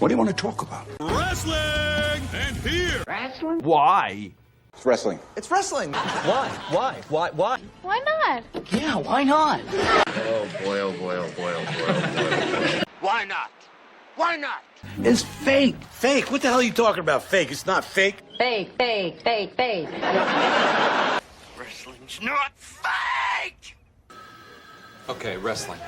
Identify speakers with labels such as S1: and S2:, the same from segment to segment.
S1: What do you want to talk about?
S2: Wrestling! And here!
S3: Wrestling?
S4: Why?
S1: It's wrestling.
S4: It's wrestling. Why?
S5: Why not?
S4: Yeah, why not?
S3: Oh boy, oh boy, oh boy, oh boy, oh boy.
S2: Why not? Why not?
S1: It's fake.
S6: Fake? What the hell are you talking about? Fake? It's not fake.
S3: Fake.
S2: Wrestling's not fake!
S5: Okay, wrestling.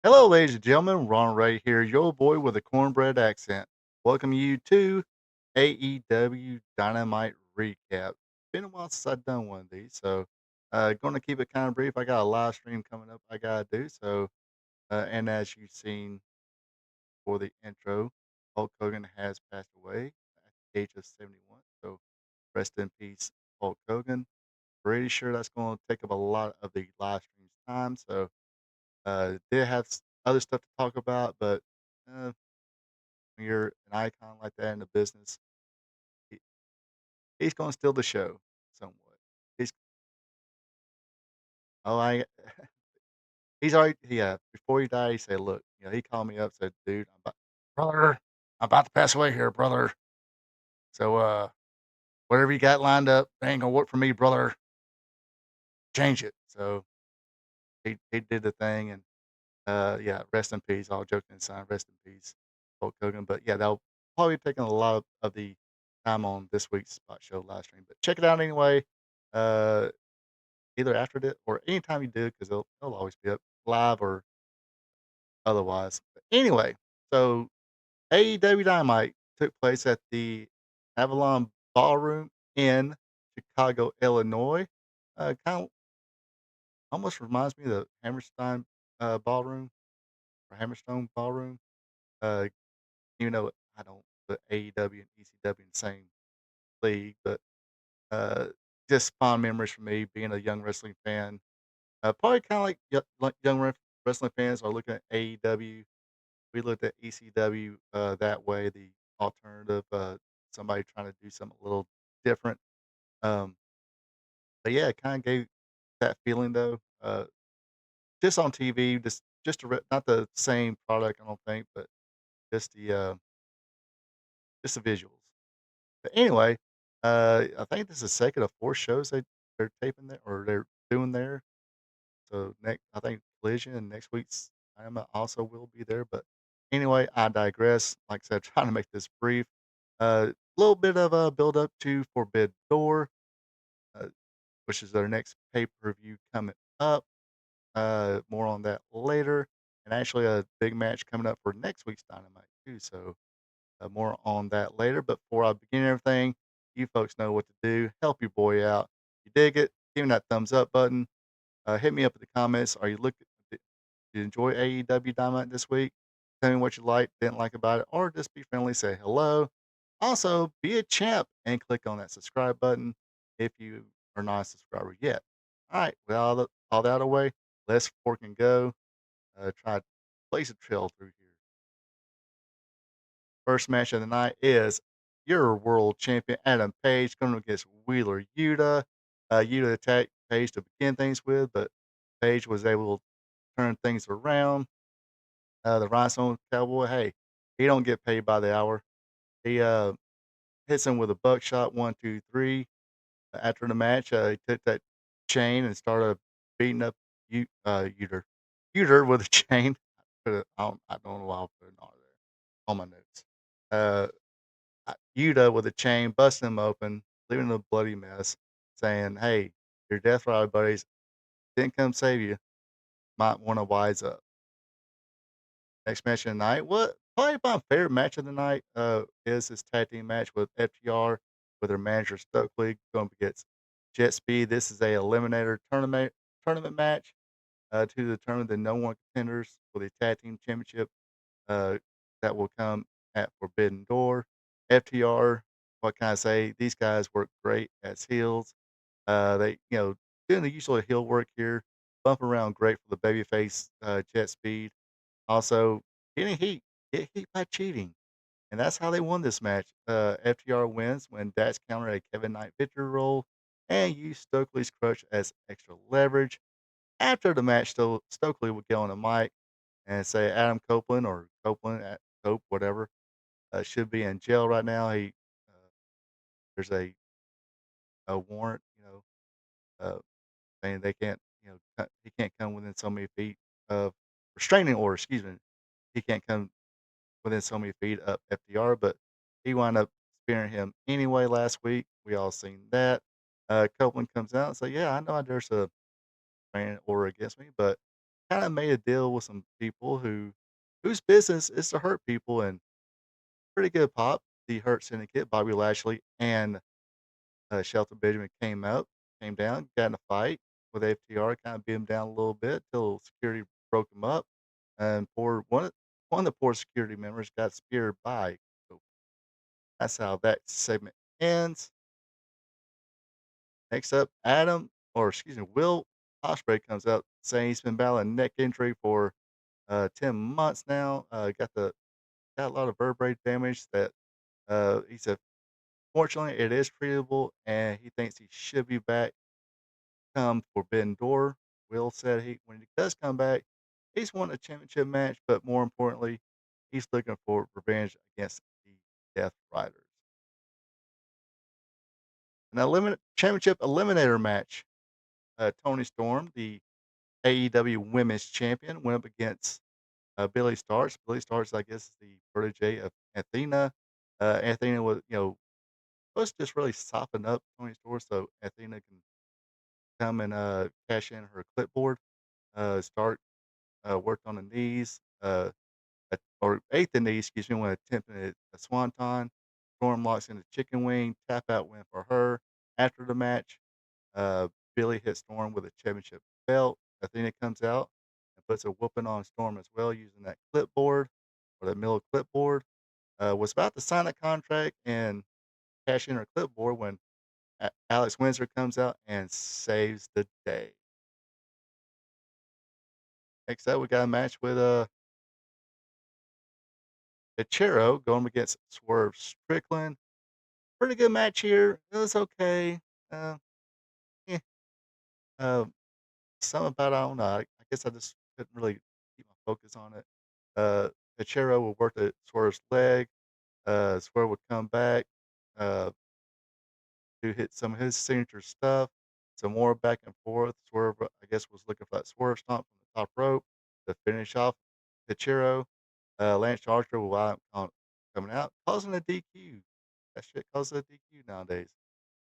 S7: Hello, ladies and gentlemen. Ron Ray here, your boy with a cornbread accent. Welcome you to AEW Dynamite Recap. Been a while since I've done one of these, so going to keep it kind of brief. I got a live stream coming up I got to do, so and as you've seen for the intro, Hulk Hogan has passed away at the age of 71, so rest in peace, Hulk Hogan. Pretty sure that's going to take up a lot of the live stream's time, so did have other stuff to talk about, but when you're an icon like that in the business, he, he's going to steal the show somewhat. He's oh I he's already yeah. Before he died, he said, "Look, he called me up, said, dude, brother, I'm about to pass away here, brother. So whatever you got lined up, it ain't gonna work for me, brother. Change it." So he did the thing, and yeah, rest in peace. All joking aside, rest in peace, Hulk Hogan. But yeah, that'll probably be taking a lot of the time on this week's Spot Show live stream. But check it out anyway. Uh, either after it or anytime you do, because they'll always be up live or otherwise. But anyway, so AEW Dynamite took place at the Avalon Ballroom in Chicago, Illinois. Kind of almost reminds me of the Hammerstein Ballroom or Hammerstone Ballroom. Uh, even though I don't put AEW and ECW in the same league, but uh, just fond memories for me being a young wrestling fan. Probably kind of like young wrestling fans are looking at AEW. We looked at ECW that way, the alternative, somebody trying to do something a little different. Um, but yeah, it kind of gave that feeling though. Just on TV, not the same product, I don't think, but just the visuals. But anyway, I think this is the second of 4 shows they're taping there or they're doing there. So next, I think Collision and next week's Dynamite also will be there. But anyway, I digress. Like I said, trying to make this brief. A little bit of a build up to Forbidden Door, uh, which is their next pay per view coming up. More on that later. And actually, a big match coming up for next week's Dynamite too. So more on that later. But before I begin everything, you folks know what to do. Help your boy out. If you dig it, give me that thumbs up button. Hit me up in the comments. Did you enjoy AEW Dynamite this week? Tell me what you liked, didn't like about it, or just be friendly, say hello. Also, be a champ and click on that subscribe button if you are not a subscriber yet. All right, with all that out of the way, let's fork and go. Try to blaze a trail through here. First match of the night is your world champion Adam Page going against Wheeler Yuta. Yuta attacked Page to begin things with, but Page was able to turn things around. The Rhinestone Cowboy, hey, he don't get paid by the hour. He hits him with a buckshot, 1, 2, 3. After the match, he took that chain and started beating up Uter with a chain. I don't know why I put it on my notes. Uh, Yuta with a chain, busting him open, leaving a bloody mess, saying, "Hey, your Death Rider buddies didn't come save you. Might want to wise up." Next match of the night, what probably my favorite match of the night is this tag team match with FTR with their manager Stokely going against Jet Speed. This is a eliminator tournament match to determine the no one contenders for the tag team championship uh, that will come at Forbidden Door. FTR, what can I say? These guys work great as heels. They, doing the usual heel work here, bump around great for the babyface Jet Speed. Also, getting heat, get heat by cheating. And that's how they won this match. FTR wins when Dax countered a Kevin Knight victory roll and used Stokely's crutch as extra leverage. After the match, Stokely would get on the mic and say Adam Copeland or Copeland at Cope, whatever, should be in jail right now. There's a warrant, uh, saying they can't, he can't come within so many feet of restraining order. Excuse me, he can't come within so many feet of FDR, but he wound up spearing him anyway last week. We all seen that. Copeland comes out and say, "Yeah, I know there's a restraining order against me, but kind of made a deal with some people whose business is to hurt people and pretty good pop. The Hurt Syndicate, Bobby Lashley and Shelton Benjamin came down, got in a fight with FTR, kind of beat him down a little bit till security broke him up, and one of the poor security members got speared by. So that's how that segment ends. Next up, Will Ospreay comes up saying he's been battling neck injury for 10 months now. Got a lot of vertebrae damage that he said, fortunately, it is treatable, and he thinks he should be back come Forbidden Door. Will said when he does come back, he's won a championship match, but more importantly, he's looking for revenge against the Death Riders. Championship eliminator match. Tony Storm, the AEW Women's Champion, went up against Billy Starks. Billy Starks, I guess, is the protege of Athena. Athena was, let's just really soften up Tony Storm so Athena can come and cash in her clipboard. Stark worked on the knees, or ate the knees, excuse me, when attempting a swanton. Storm locks in the chicken wing, tap out win for her. After the match, uh, Billy hits Storm with a championship belt. Athena comes out and puts a whooping on Storm as well using that clipboard or the middle clipboard. Was about to sign a contract and cash in her clipboard when Alex Windsor comes out and saves the day. Next up, we got a match with Ichiro going against Swerve Strickland. Pretty good match here. It was okay. Uh, eh, uh, Something about I don't know. I guess I just couldn't really keep my focus on it. Uh, Ichiro would work at Swerve's leg. Swerve would come back to hit some of his signature stuff. Some more back and forth. Swerve, I guess, was looking for that Swerve stomp from the top rope to finish off Ichiro. Lance Archer will coming out, causing a DQ. That shit causes a DQ nowadays.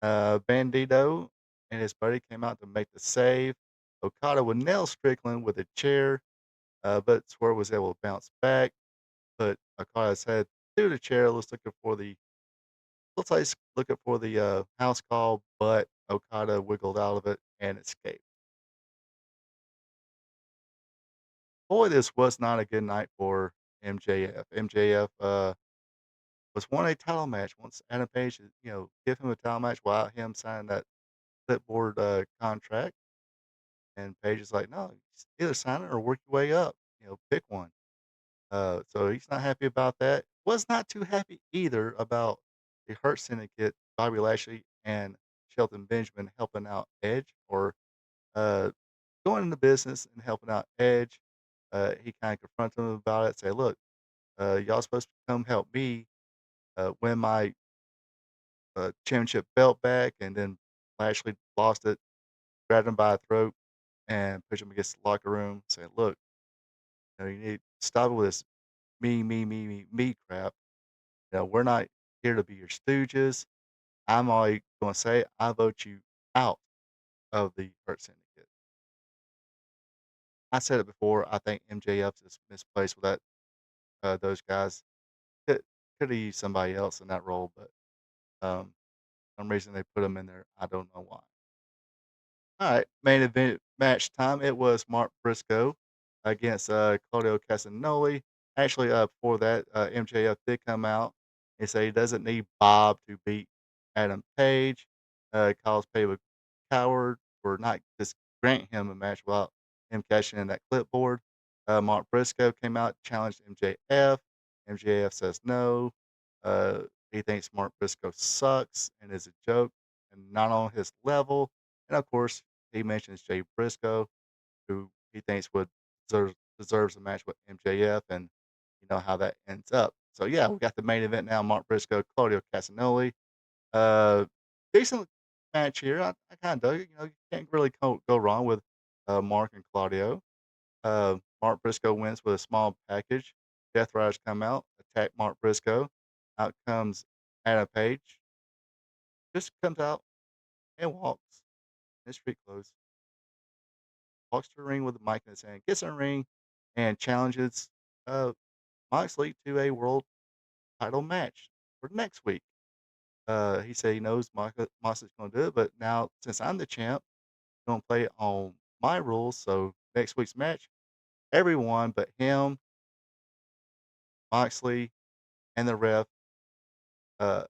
S7: Bandito and his buddy came out to make the save. Okada would nail Strickland with a chair, but Swerve was able to bounce back. Put Okada's head through the chair. Looks like he's looking for the house call, but Okada wiggled out of it and escaped. Boy, this was not a good night for MJF. MJF was won a title match once Adam Page, give him a title match without him signing that clipboard contract. And Page is like, no, either sign it or work your way up. Pick one. So he's not happy about that. Was not too happy either about the Hurt Syndicate, Bobby Lashley and Shelton Benjamin helping out Edge or uh, going into business and helping out Edge. He kind of confronts him about it, say, look, y'all supposed to come help me win my championship belt back. And then Lashley lost it, grabbed him by the throat, and pushed him against the locker room, saying, look, you need to stop with this me crap. We're not here to be your stooges. I'm already going to say I vote you out of the Hurt Syndicate. I said it before. I think MJF is misplaced with that. Those guys could have used somebody else in that role, but some reason they put him in there. I don't know why. All right, main event match time. It was Mark Briscoe against Claudio Castagnoli. Actually, before that, MJF did come out and say he doesn't need Bob to beat Adam Page. Calls Page a coward for not just granting him a match without him cashing in that clipboard. Mark Briscoe came out, challenged MJF. MJF says no. He thinks Mark Briscoe sucks and is a joke and not on his level. And of course, he mentions Jay Briscoe, who he thinks would deserves a match with MJF, and you know how that ends up. So yeah, we got the main event now: Mark Briscoe, Claudio Castagnoli. Uh, Decent match here. I kind of dug it. You know, you can't really go wrong with Mark and Claudio. Mark Briscoe wins with a small package. Death Riders come out, attack Mark Briscoe. Out comes Adam Page. Just comes out and walks in street clothes. Walks to the ring with the mic in his hand, gets in the ring, and challenges uh, Moxley to a world title match for next week. He said he knows Moxley's going to do it, but now since I'm the champ, I'm going to play on my rules. So next week's match, everyone but him, Moxley, and the ref uh,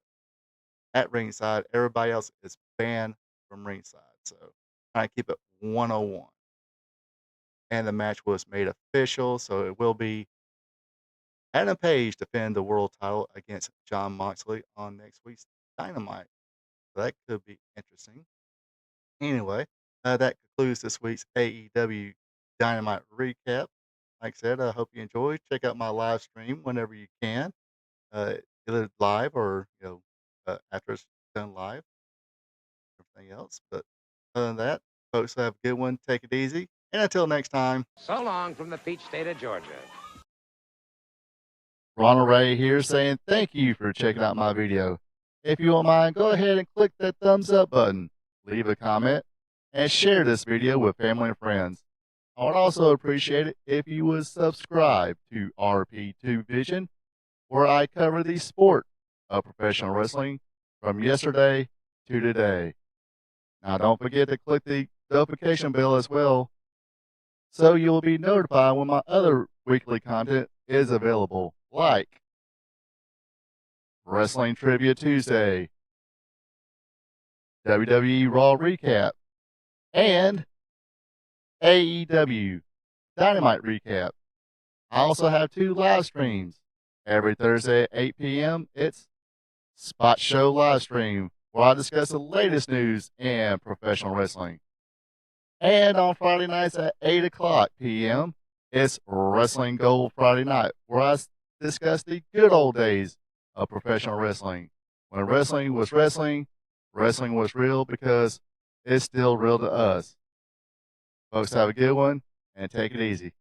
S7: at ringside, everybody else is banned from ringside. So trying to keep it 101. And the match was made official, so it will be Adam Page defend the world title against Jon Moxley on next week's Dynamite. So that could be interesting. Anyway, that concludes this week's AEW Dynamite Recap. Like I said, I hope you enjoyed. Check out my live stream whenever you can, either live or after it's done live. Everything else, but other than that, folks, have a good one. Take it easy, and until next time.
S2: So long from the peach state of Georgia.
S7: Ronald Ray here saying thank you for checking out my video. If you don't mind, go ahead and click that thumbs up button, leave a comment, and share this video with family and friends. I would also appreciate it if you would subscribe to RP2 Vision, where I cover the sport of professional wrestling from yesterday to today. Now don't forget to click the notification bell as well, so you'll be notified when my other weekly content is available, like Wrestling Trivia Tuesday, WWE Raw Recap, and AEW Dynamite Recap. I also have 2 live streams. Every Thursday at 8 p.m., it's Spot Show Live Stream, where I discuss the latest news in professional wrestling. And on Friday nights at 8 o'clock p.m., it's Wrestling Gold Friday Night, where I discuss the good old days of professional wrestling. When wrestling was wrestling, wrestling was real because it's still real to us. Folks, have a good one and take it easy.